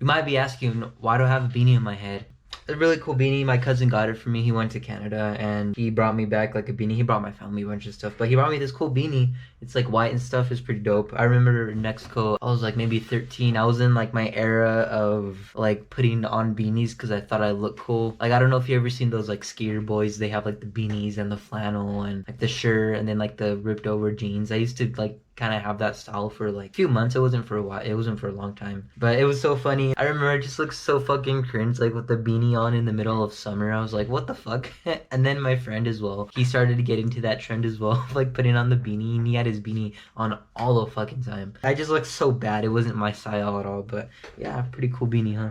You might be asking, why do I have a beanie on my head? A really cool beanie. My cousin got it for me. He went to Canada and he brought me back like a beanie. He brought my family a bunch of stuff, but he brought me this cool beanie. It's like white and stuff. It's pretty dope. I remember in Mexico, I was like maybe 13. I was in like my era of like putting on beanies because I thought I looked cool. Like, I don't know if you ever seen those like skater boys. They have like the beanies and the flannel and like the shirt and then like the ripped over jeans. I used to like kind of have that style for like a few months. It wasn't for a while. It wasn't for a long time, but it was so funny. I remember I just looked so fucking cringe, like with the beanie on in the middle of summer. I was like, what the fuck? And then my friend as well, he started to get into that trend as well, like putting on the beanie, and he had his beanie on all the fucking time. I just looked so bad. It wasn't my style at all, but yeah, pretty cool beanie, huh?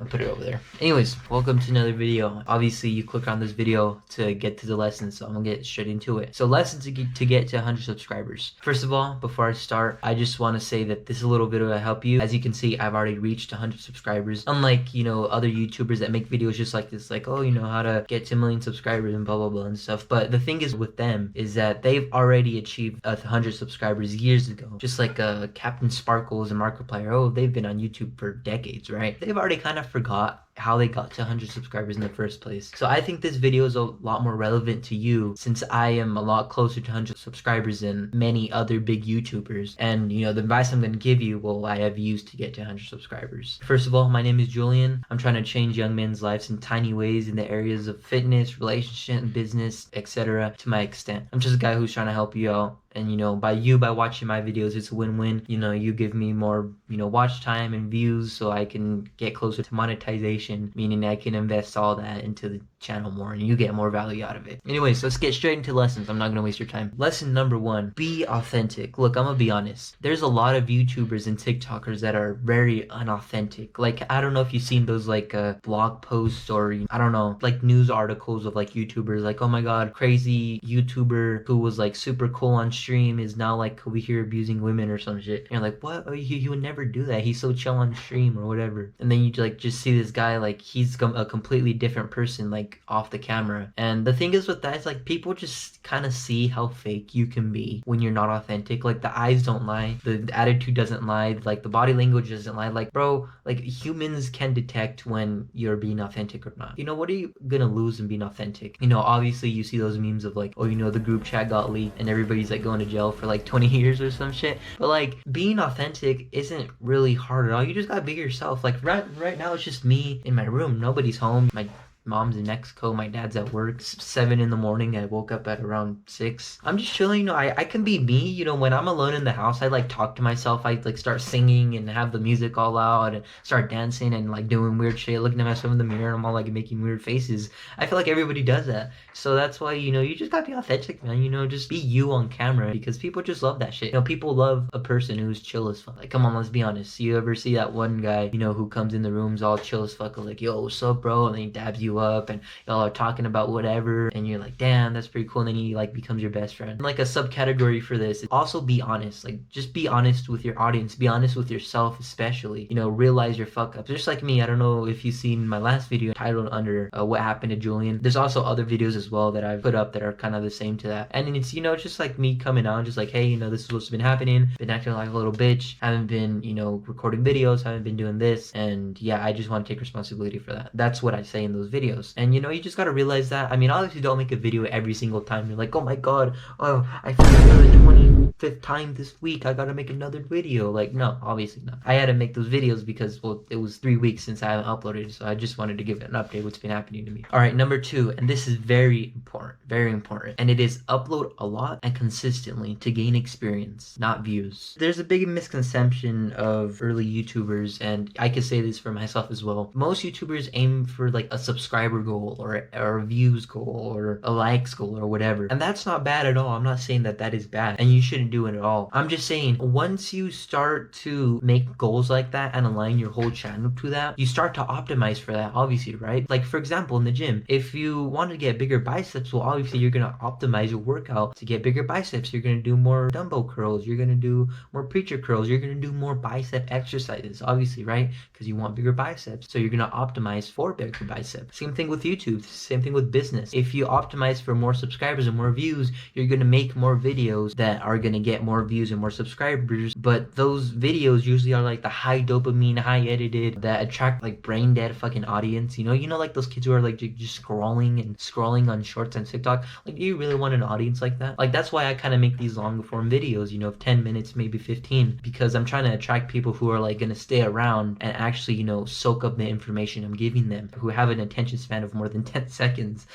I'll put it over there. Anyways, welcome to another video. Obviously, you click on this video to get to the lesson, so I'm gonna get straight into it. So, lesson to get to 100 subscribers. First of all, before I start, I just want to say that this little video will help you. As you can see, I've already reached 100 subscribers. Unlike, other YouTubers that make videos just like this, like, oh, how to get to a million subscribers and blah, blah, blah and stuff. But the thing is with them is that they've already achieved 100 subscribers years ago. Just like Captain Sparkles and Markiplier. Oh, they've been on YouTube for decades, right? They've already kind of forgot how they got to 100 subscribers in the first place. So I think this video is a lot more relevant to you since I am a lot closer to 100 subscribers than many other big YouTubers. And the advice I'm going to give you, well, I have used to get to 100 subscribers. First of all, my name is Julian. I'm trying to change young men's lives in tiny ways in the areas of fitness, relationship, business, etc. to my extent. I'm just a guy who's trying to help you out. And by watching my videos, it's a win-win. You give me more, watch time and views so I can get closer to monetization, meaning I can invest all that into the channel more and you get more value out of it. Anyways, let's get straight into lessons. I'm not gonna waste your time. Lesson number 1, be authentic. Look, I'm gonna be honest. There's a lot of YouTubers and TikTokers that are very unauthentic. Like, I don't know if you've seen those like blog posts or I don't know, like news articles of like YouTubers like, oh my god, crazy YouTuber who was like super cool on stream is now like over here abusing women or some shit. And you're like, what? Oh, he would never do that. He's so chill on stream or whatever. And then you like just see this guy like he's a completely different person like off the camera. And the thing is with that is like people just kind of see how fake you can be when you're not authentic. Like the eyes don't lie, the attitude doesn't lie, like the body language doesn't lie. Like, bro, like humans can detect when you're being authentic or not. What are you gonna lose in being authentic? Obviously you see those memes of like, oh, the group chat got leaked and everybody's like going to jail for like 20 years or some shit. But like being authentic isn't really hard at all. You just gotta be yourself. Like right now it's just me in my room. Nobody's home. My mom's in Mexico, my dad's at work. 7 in the morning, I woke up at around 6. I'm just chilling, I can be me, when I'm alone in the house, I like talk to myself, I like start singing and have the music all loud and start dancing and like doing weird shit, looking at myself in the mirror, and I'm all like making weird faces. I feel like everybody does that. So that's why, you just gotta be authentic, man, just be you on camera because people just love that shit. People love a person who's chill as fuck. Like, come on, let's be honest. You ever see that one guy, who comes in the rooms all chill as fuck, like, yo, what's up, bro? And then he dabs you up and y'all are talking about whatever and you're like, damn, that's pretty cool, and then he like becomes your best friend. And like a subcategory for this is also be honest. Like, just be honest with your audience, be honest with yourself, especially, realize your fuck ups. Just like me, I don't know if you've seen my last video titled under what happened to Julian. There's also other videos as well that I've put up that are kind of the same to that, and it's just like me coming out just like, hey, this is what's been happening, been acting like a little bitch, haven't been recording videos, haven't been doing this, and yeah, I just want to take responsibility for that. That's what I say in those videos. And you just gotta realize that. I mean, obviously don't make a video every single time. You're like, oh my god, oh, I failed for the 25th time this week, I gotta make another video. Like, no, obviously not. I had to make those videos because, well, it was 3 weeks since I haven't uploaded, so I just wanted to give it an update what's been happening to me. Alright, number 2, and this is very important, and it is upload a lot and consistently to gain experience, not views. There's a big misconception of early YouTubers, and I can say this for myself as well. Most YouTubers aim for like a subscriber goal or a views goal or a likes goal or whatever, and that's not bad at all. I'm not saying that is bad and you shouldn't do it at all. I'm just saying once you start to make goals like that and align your whole channel to that, you start to optimize for that, obviously, right? Like, for example, in the gym, if you want to get bigger biceps, well, obviously you're gonna optimize your workout to get bigger biceps. You're gonna do more dumbbell curls, you're gonna do more preacher curls, you're gonna do more bicep exercises, obviously, right? Because you want bigger biceps, so you're gonna optimize for bigger biceps. Same thing with YouTube, same thing with business. If you optimize for more subscribers and more views, you're gonna make more videos that are gonna get more views and more subscribers. But those videos usually are like the high dopamine, high edited, that attract like brain dead fucking audience. You know, like those kids who are like just scrolling on shorts on TikTok. Like, do you really want an audience like that? Like, that's why I kind of make these long form videos, you know, of 10 minutes, maybe 15, because I'm trying to attract people who are like gonna stay around and actually, you know, soak up the information I'm giving them, who have an attention span of more than 10 seconds.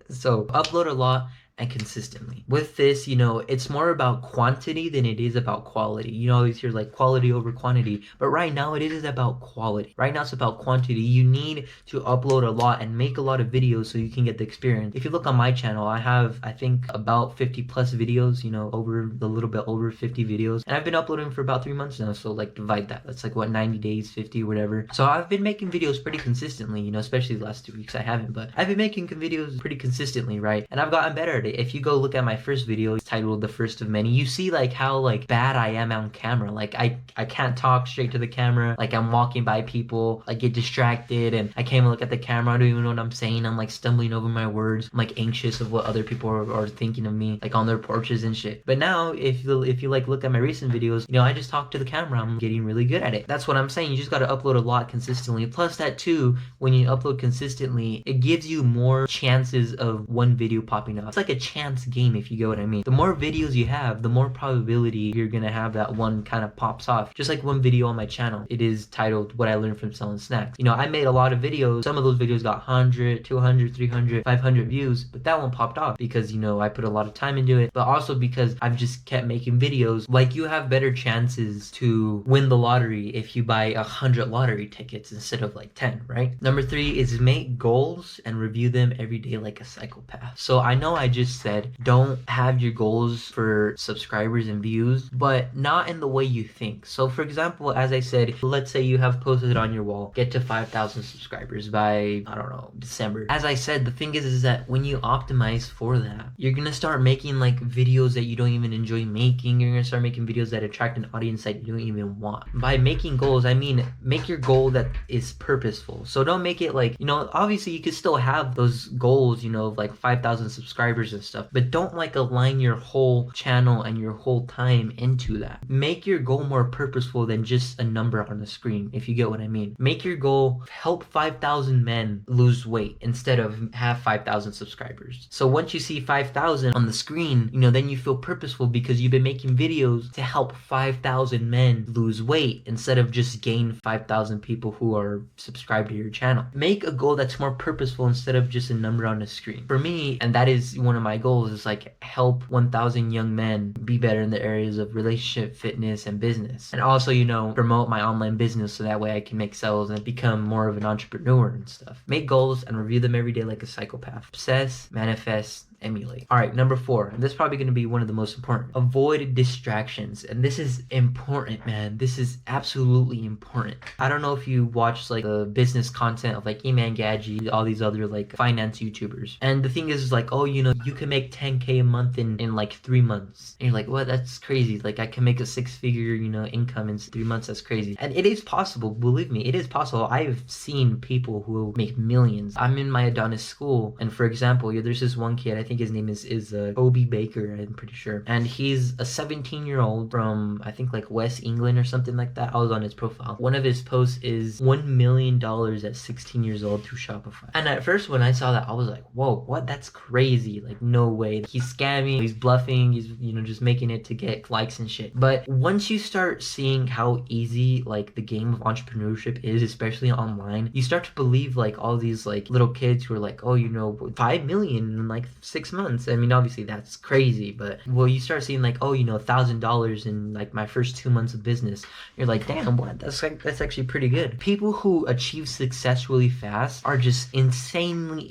So upload a lot and consistently. With this, you know, it's more about quantity than it is about quality. You know, always hear like quality over quantity, but right now it is about quality. Right now it's about quantity. You need to upload a lot and make a lot of videos so you can get the experience. If you look on my channel, I have, I think, about 50 plus videos, you know, over a little bit over 50 videos, and I've been uploading for about 3 months now. So like divide that. That's like what, 90 days, 50, whatever. So I've been making videos pretty consistently, you know, especially the last 2 weeks I haven't, but I've been making videos pretty consistently, right? And I've gotten better at it. If you go look at my first video, it's titled The First of Many, you see like how like bad I am on camera. Like I can't talk straight to the camera. Like I'm walking by people, I get distracted and I can't even look at the camera. I don't even know what I'm saying. I'm like stumbling over my words. I'm like anxious of what other people are thinking of me, like on their porches and shit. But now if you like look at my recent videos, you know, I just talk to the camera. I'm getting really good at it. That's what I'm saying. You just got to upload a lot consistently. Plus that too, when you upload consistently, it gives you more chances of one video popping up. It's like a chance game, if you get what I mean. The more videos you have, the more probability you're gonna have that one kind of pops off. Just like one video on my channel, it is titled What I Learned from Selling Snacks. You know, I made a lot of videos. Some of those videos got 100, 200, 300, 500 views, but that one popped off because, you know, I put a lot of time into it, but also because I've just kept making videos. Like, you have better chances to win the lottery if you buy 100 lottery tickets instead of like 10, right? Number 3 is make goals and review them every day like a psychopath. So I know I just said don't have your goals for subscribers and views, but not in the way you think. So for example, as I said, let's say you have posted on your wall, get to 5,000 subscribers by, I don't know, December. As I said, the thing is that when you optimize for that, you're gonna start making like videos that you don't even enjoy making. You're gonna start making videos that attract an audience that you don't even want. By making goals, I mean make your goal that is purposeful. So don't make it like, you know, obviously you could still have those goals, you know, of like 5,000 subscribers and stuff, but don't like align your whole channel and your whole time into that. Make your goal more purposeful than just a number on the screen, if you get what I mean. Make your goal help 5,000 men lose weight instead of have 5,000 subscribers. So once you see 5,000 on the screen, you know, then you feel purposeful because you've been making videos to help 5,000 men lose weight instead of just gain 5,000 people who are subscribed to your channel. Make a goal that's more purposeful instead of just a number on the screen. For me, and that is one of my goals, is like help 1,000 young men be better in the areas of relationship, fitness, and business. And also, you know, promote my online business so that way I can make sales and become more of an entrepreneur and stuff. Make goals and review them every day like a psychopath. Obsess, manifest, emulate. All right, number 4, and this is probably going to be one of the most important. Avoid distractions. And this is important, man. This is absolutely important. I don't know if you watch like the business content of like Eman Gadget, all these other like finance YouTubers. And the thing is like, oh, you know, you can make 10K a month in like 3 months. And you're like, what? That's crazy. Like I can make a 6-figure, you know, income in 3 months. That's crazy. And it is possible. Believe me, it is possible. I've seen people who make millions. I'm in my Adonis school, and for example, there's this one kid, I think his name is Toby Baker, I'm pretty sure, and he's a 17-year-old from, I think, like West England or something like that. I was on his profile. One of his posts is $1 million at 16 years old through Shopify. And at first when I saw that, I was like, whoa, what? That's crazy. Like, no way. He's scamming, he's bluffing, he's, you know, just making it to get likes and shit. But once you start seeing how easy like the game of entrepreneurship is, especially online, you start to believe like all these like little kids who are like, oh, you know, 5 million in like 6 months. I mean, obviously that's crazy, but well, you start seeing like, oh, you know, $1,000 in like my first 2 months of business. You're like, damn, what? That's actually pretty good. People who achieve success really fast are just insanely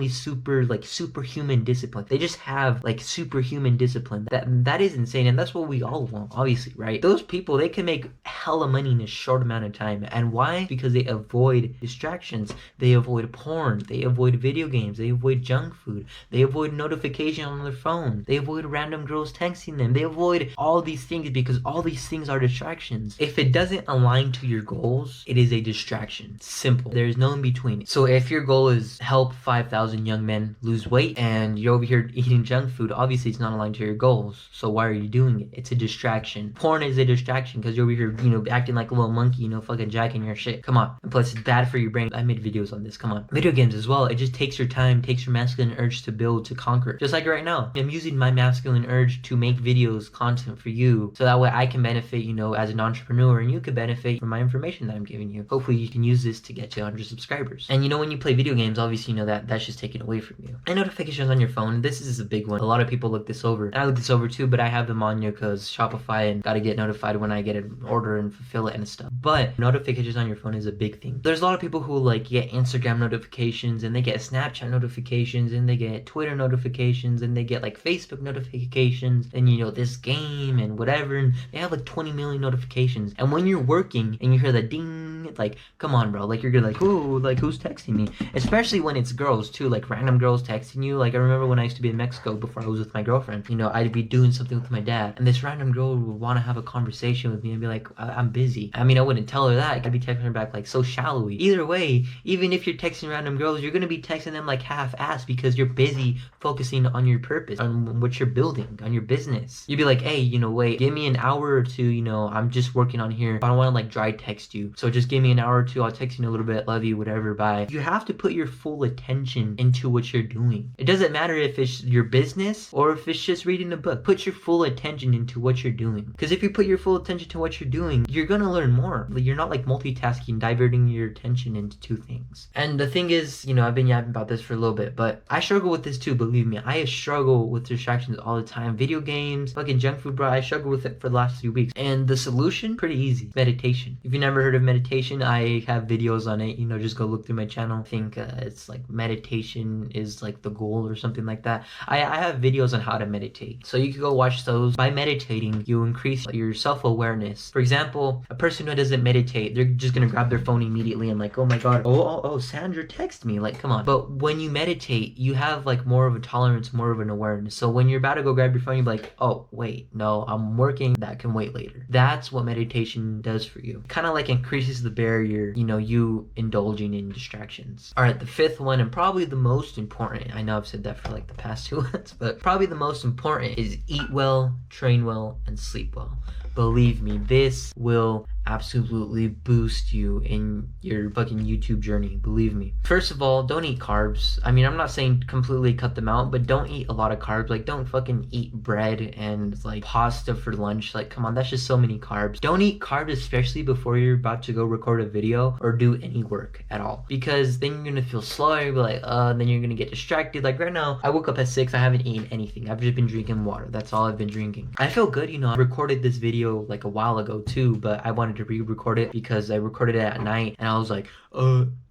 superhuman discipline. They just have like superhuman discipline. That is insane, and that's what we all want, obviously, right? Those people, they can make hella money in a short amount of time. And why? Because they avoid distractions. They avoid porn. They avoid video games. They avoid junk food. They avoid notification on their phone. They avoid random girls texting them. They avoid all these things because all these things are distractions. If it doesn't align to your goals, it is a distraction. Simple. There's no in between. So if your goal is help 5,000 young men lose weight and you're over here eating junk food, obviously it's not aligned to your goals. So why are you doing it? It's a distraction. Porn is a distraction because you're over here, acting like a little monkey, fucking jacking your shit. Come on. And plus, it's bad for your brain. I made videos on this. Come on. Video games as well. It just takes your time, takes your masculine urge to build, to conquer. Just like right now. I'm using my masculine urge to make videos, content for you, so that way I can benefit, as an entrepreneur, and you could benefit from my information that I'm giving you. Hopefully, you can use this to get to 100 subscribers. And when you play video games, obviously, that's just taken away from you. And notifications on your phone. This is a big one. A lot of people look this over. And I look this over too, but I have them on because Shopify and gotta get notified when I get an order and fulfill it and stuff. But notifications on your phone is a big thing. There's a lot of people who get Instagram notifications, and they get Snapchat notifications, and they get Twitter notifications, and they get Facebook notifications, and this game and whatever, and they have 20 million notifications. And when you're working and you hear the ding, it's come on, bro, you're gonna who's texting me? Especially when it's girls too, random girls texting you. I remember when I used to be in Mexico before I was with my girlfriend, I'd be doing something with my dad, and this random girl would want to have a conversation with me and be like, I'm busy. I wouldn't tell her that. I'd be texting her back so shallowy. Either way, even if you're texting random girls, you're gonna be texting them half-assed because you're busy focusing on your purpose, on what you're building, on your business. You'd be like, hey, wait, give me an hour or two, I'm just working on here. I don't want to dry text you, so just give me an hour or two. I'll text you in a little bit, love you, whatever, bye. You have to put your full attention into what you're doing. It doesn't matter if it's your business or if it's just reading a book. Put your full attention into what you're doing, because if you put your full attention to what you're doing, you're gonna learn more. You're not multitasking, diverting your attention into two things. And the thing is, I've been yapping about this for a little bit, but I struggle with this too, believe me. I struggle with distractions all the time. Video games, fucking junk food, bro. I struggle with it for the last few weeks. And the solution, pretty easy. Meditation. If you never heard of meditation, I have videos on it. Just go look through my channel. I think it's meditation is the goal or something like that. I have videos on how to meditate. So you can go watch those. By meditating, you increase your self-awareness. For example, a person who doesn't meditate, they're just gonna grab their phone immediately and oh my god, oh, Sandra text me. Come on. But when you meditate, you have more of a tolerance, more of an awareness. So when you're about to go grab your phone, you're like, oh wait, no, I'm working, that can wait later. That's what meditation does for you. Kind of increases the barrier, you indulging in distractions. All right, the fifth one, and probably the most important, I know I've said that for the past 2 months, but probably the most important, is eat well, train well, and sleep well. Believe me, this will absolutely boost you in your fucking YouTube journey. Believe me. First of all, don't eat carbs. I'm not saying completely cut them out, but don't eat a lot of carbs. Don't fucking eat bread and pasta for lunch. Come on, that's just so many carbs. Don't eat carbs, especially before you're about to go record a video or do any work at all, because then you're gonna feel slow. You'll be then you're gonna get distracted. Right now, I woke up at 6. I haven't eaten anything. I've just been drinking water. That's all I've been drinking. I feel good. I recorded this video a while ago too, but I wanted to re-record it because I recorded it at night, and I was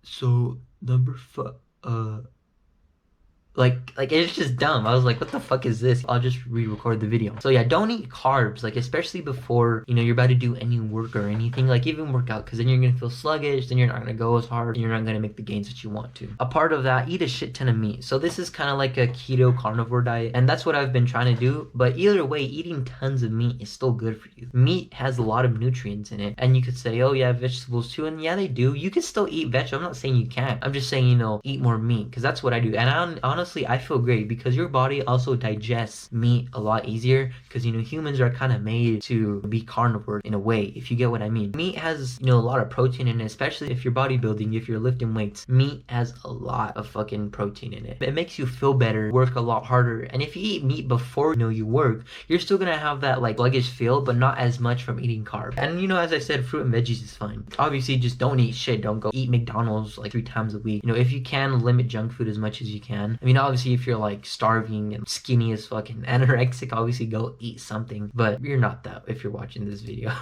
so number it's just dumb. I was what the fuck is this? I'll just re-record the video. So yeah, don't eat carbs, especially before, you're about to do any work or anything, even workout, because then you're gonna feel sluggish, then you're not gonna go as hard, and you're not gonna make the gains that you want to. A part of that, eat a shit ton of meat. So this is kind of a keto carnivore diet, and that's what I've been trying to do, but either way, eating tons of meat is still good for you. Meat has a lot of nutrients in it, and you could say, oh yeah, vegetables too, and yeah, they do. You can still eat vegetables. I'm not saying you can't. I'm just saying, eat more meat, because that's what I do. And honestly, I feel great because your body also digests meat a lot easier, because humans are kind of made to be carnivore in a way, if you get what I mean. Meat has a lot of protein in it, especially if you're bodybuilding, if you're lifting weights. Meat has a lot of fucking protein in it. It makes you feel better, work a lot harder, and if you eat meat before you work, you're still gonna have that sluggish feel, but not as much from eating carbs. And as I said, fruit and veggies is fine. Obviously, just don't eat shit. Don't go eat McDonald's 3 times a week. If you can, limit junk food as much as you can. Obviously, if you're starving and skinny as fucking anorexic, obviously go eat something, but you're not that if you're watching this video.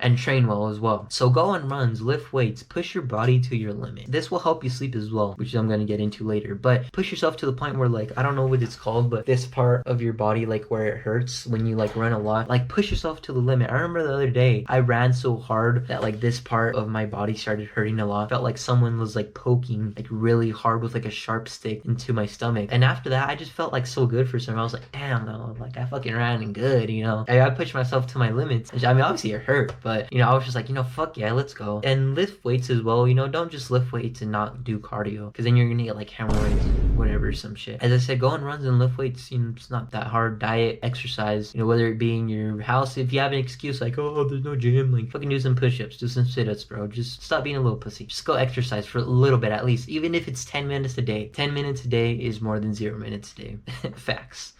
And train well as well. So go on runs, lift weights, push your body to your limit. This will help you sleep as well, which I'm going to get into later, but push yourself to the point where I don't know what it's called, but this part of your body where it hurts when you run a lot, push yourself to the limit. I remember the other day I ran so hard that this part of my body started hurting a lot. Felt someone was poking really hard with a sharp stick into my stomach. stomach. And after that, I just felt like so good for some reason. I was like, damn, though, like I fucking ran and good, you know. I pushed myself to my limits. I mean, obviously it hurt, but you know, I was just like, you know, fuck yeah, let's go. And lift weights as well, you know, don't just lift weights and not do cardio, because then you're gonna get like hemorrhoids, whatever, some shit. As I said, go on runs and lift weights, you know, it's not that hard. Diet, exercise, you know, whether it be in your house, if you have an excuse like, oh, there's no gym, like fucking do some push-ups, do some sit-ups, bro. Just stop being a little pussy. Just go exercise for a little bit at least, even if it's 10 minutes a day. 10 minutes a day is more than 0 minutes a day. Facts.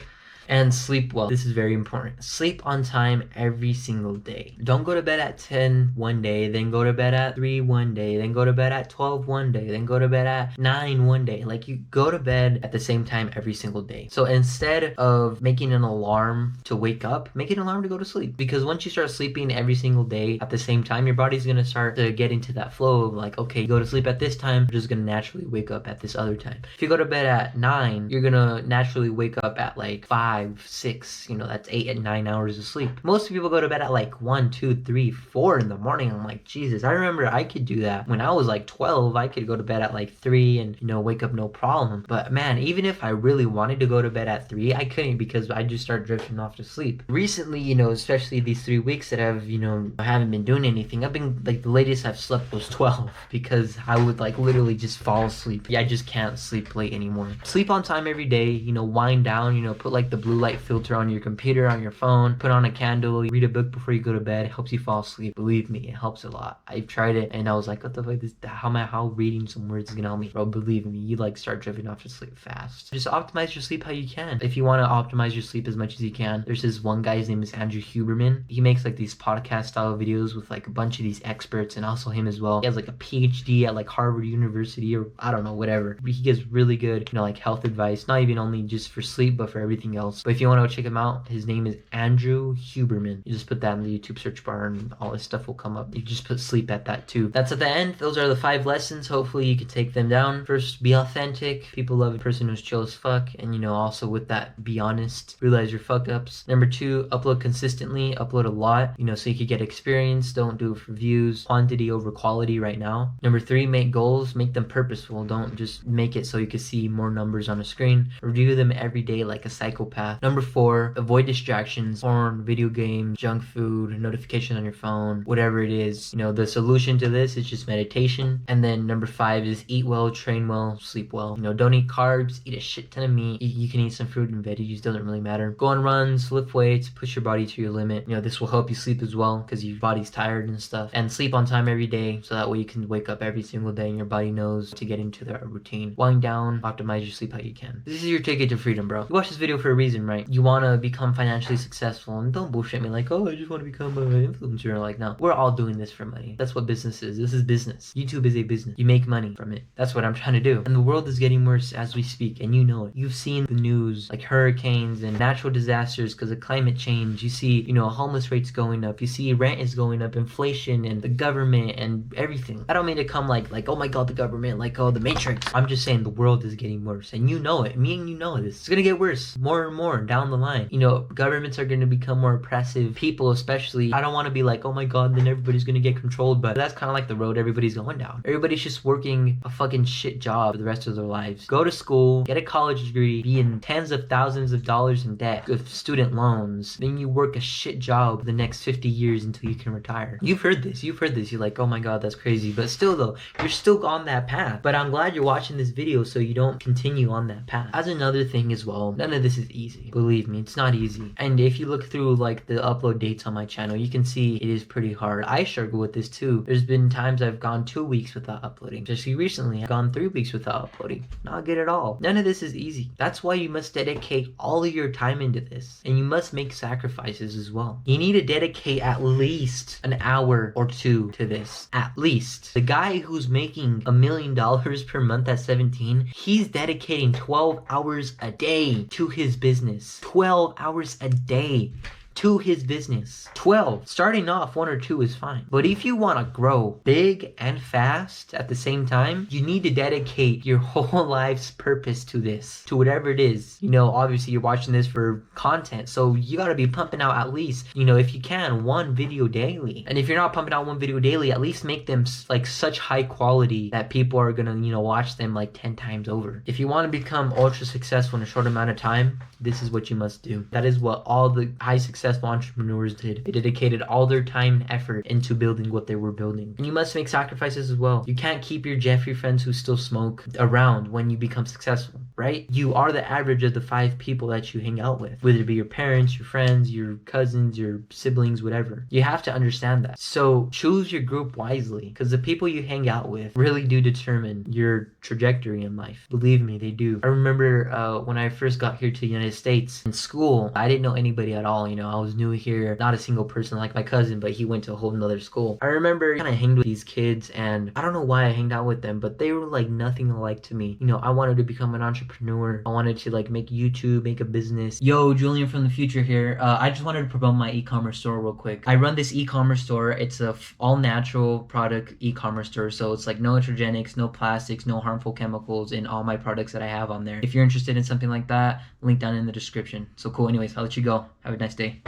And sleep well. This is very important. Sleep on time every single day. Don't go to bed at 10 one day, then go to bed at 3 one day, then go to bed at 12 one day, then go to bed at 9 one day. Like, you go to bed at the same time every single day. So instead of making an alarm to wake up, make an alarm to go to sleep. Because once you start sleeping every single day at the same time, your body's gonna start to get into that flow of like, okay, you go to sleep at this time, you're just gonna naturally wake up at this other time. If you go to bed at 9, you're gonna naturally wake up at like 5, 6, you know, that's 8 and 9 hours of sleep. Most people go to bed at like 1, 2, 3, 4 in the morning. I'm like, Jesus, I remember I could do that when I was like 12. I could go to bed at like 3 and, you know, wake up no problem. But man, even if I really wanted to go to bed at 3, I couldn't, because I just start drifting off to sleep. Recently, you know, especially these 3 weeks that I've, you know, I haven't been doing anything, I've been like, the latest I've slept was 12, because I would like literally just fall asleep. Yeah, I just can't sleep late anymore. Sleep on time every day, you know, wind down, you know, put like the blue light filter on your computer, on your phone, put on a candle, read a book before you go to bed. It helps you fall asleep. Believe me, it helps a lot. I've tried it and I was like, what the fuck, how reading some words is gonna help me? Bro, believe me, you like start drifting off to sleep fast. Just optimize your sleep how you can. If you want to optimize your sleep as much as you can, there's this one guy, his name is Andrew Huberman. He makes like these podcast style videos with like a bunch of these experts, and also him as well. He has like a PhD at like Harvard University, or I don't know, whatever. He gives really good, you know, like health advice, not even only just for sleep, but for everything else. But if you want to check him out, his name is Andrew Huberman. You just put that in the YouTube search bar and all this stuff will come up. You just put sleep at that too. That's at the end. Those are the 5 lessons. Hopefully you can take them down. First, be authentic. People love a person who's chill as fuck. And, you know, also with that, be honest. Realize your fuck ups. Number 2, upload consistently. Upload a lot, you know, so you could get experience. Don't do it for views. Quantity over quality right now. Number 3, make goals. Make them purposeful. Don't just make it so you can see more numbers on a screen. Review them every day like a psychopath. Number 4, avoid distractions, porn, video games, junk food, notifications on your phone, whatever it is. You know, the solution to this is just meditation. And then number 5 is eat well, train well, sleep well. You know, don't eat carbs, eat a shit ton of meat. You can eat some fruit and veggies, doesn't really matter. Go on runs, lift weights, push your body to your limit. You know, this will help you sleep as well, because your body's tired and stuff. And sleep on time every day, so that way you can wake up every single day and your body knows to get into their routine. Wind down, optimize your sleep how you can. This is your ticket to freedom, bro. You watch this video for a reason, right? You want to become financially successful, and don't bullshit me like, oh, I just want to become an influencer. Like, no, we're all doing this for money. That's what business is. This is business. YouTube is a business. You make money from it. That's what I'm trying to do. And the world is getting worse as we speak, and you know it. You've seen the news, like hurricanes and natural disasters because of climate change. You see, you know, homeless rates going up. You see rent is going up, inflation, and the government and everything. I don't mean to come like, oh my god, the government, like, oh, the Matrix. I'm just saying the world is getting worse, and you know it. Me and you know this. It's gonna get worse more and more down the line. You know, governments are gonna become more oppressive. People, especially, I don't want to be like, oh my god, then everybody's gonna get controlled, but that's kind of like the road everybody's going down. Everybody's just working a fucking shit job for the rest of their lives. Go to school, get a college degree, be in tens of thousands of dollars in debt with student loans, then you work a shit job for the next 50 years until you can retire. You've heard this. You're like, oh my god, that's crazy. But still though, you're still on that path. But I'm glad you're watching this video so you don't continue on that path. As another thing as well, none of this is easy. Believe me, it's not easy. And if you look through like the upload dates on my channel, you can see it is pretty hard. I struggle with this too. There's been times I've gone 2 weeks without uploading. Just recently, I've gone 3 weeks without uploading. Not good at all. None of this is easy. That's why you must dedicate all of your time into this. And you must make sacrifices as well. You need to dedicate at least an hour or 2 to this. At least. The guy who's making $1 million per month at 17, he's dedicating 12 hours a day to his business. 12 hours a day to his business. 12. Starting off 1 or 2 is fine. But if you want to grow big and fast at the same time, you need to dedicate your whole life's purpose to this, to whatever it is. You know, obviously you're watching this for content, so you got to be pumping out at least, you know, if you can, 1 video daily. And if you're not pumping out 1 video daily, at least make them like such high quality that people are gonna, you know, watch them like 10 times over. If you want to become ultra successful in a short amount of time, this is what you must do. That is what all the high successful entrepreneurs did. They dedicated all their time and effort into building what they were building. And you must make sacrifices as well. You can't keep your Jeffrey friends who still smoke around when you become successful, right? You are the average of the 5 people that you hang out with, whether it be your parents, your friends, your cousins, your siblings, whatever. You have to understand that. So choose your group wisely, because the people you hang out with really do determine your trajectory in life. Believe me, they do. I remember when I first got here to the United States in school, I didn't know anybody at all. You know, I was new here, not a single person like my cousin, but he went to a whole nother school. I remember kind of hanged with these kids, and I don't know why I hanged out with them, but they were like nothing alike to me. You know, I wanted to become an entrepreneur. I wanted to like make YouTube, make a business. Yo, Julian from the future here. I just wanted to promote my e-commerce store real quick. I run this e-commerce store. It's a all natural product e-commerce store, so it's like no allergenics, no plastics, no harmful chemicals in all my products that I have on there. If you're interested in something like that, link down in the description. So cool. Anyways, I'll let you go. Have a nice day.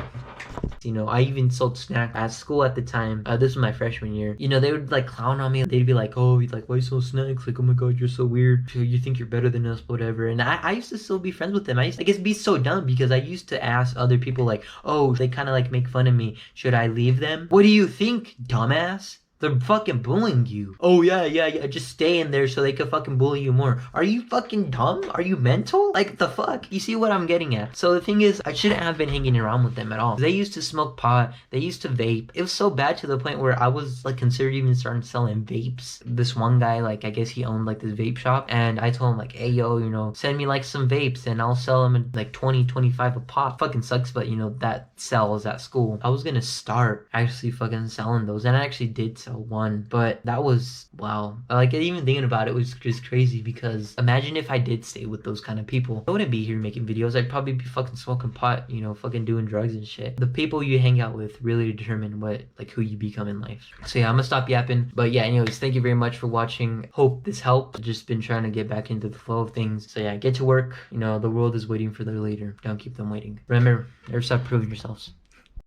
You know, I even sold snacks at school at the time. This was my freshman year. You know, they would like clown on me. They'd be like, oh, like, why you sell snacks? Like, oh my god, you're so weird. You think you're better than us, whatever. And I used to still be friends with them. I used to, I guess, be so dumb because I used to ask other people like, oh, they kind of like make fun of me. Should I leave them? What do you think, dumbass? They're fucking bullying you. Oh, yeah. Just stay in there so they can fucking bully you more. Are you fucking dumb? Are you mental? Like, the fuck? You see what I'm getting at? So the thing is, I shouldn't have been hanging around with them at all. They used to smoke pot. They used to vape. It was so bad to the point where I was, like, considered even starting selling vapes. This one guy, like, I guess he owned, like, this vape shop. And I told him, like, hey, yo, you know, send me, like, some vapes and I'll sell them at, like, 20, 25 a pop. Fucking sucks, but, you know, that sells at school. I was gonna start actually fucking selling those. And I actually did sell one, but that was, wow, like, even thinking about it was just crazy, because imagine if I did stay with those kind of people. I wouldn't be here making videos. I'd probably be fucking smoking pot, you know, fucking doing drugs and shit. The people you hang out with really determine what, like, who you become in life. So yeah, I'm gonna stop yapping, but yeah, anyways, thank you very much for watching. Hope this helped. I've just been trying to get back into the flow of things. So yeah, get to work. You know, the world is waiting for their leader. Don't keep them waiting. Remember, never stop proving yourselves.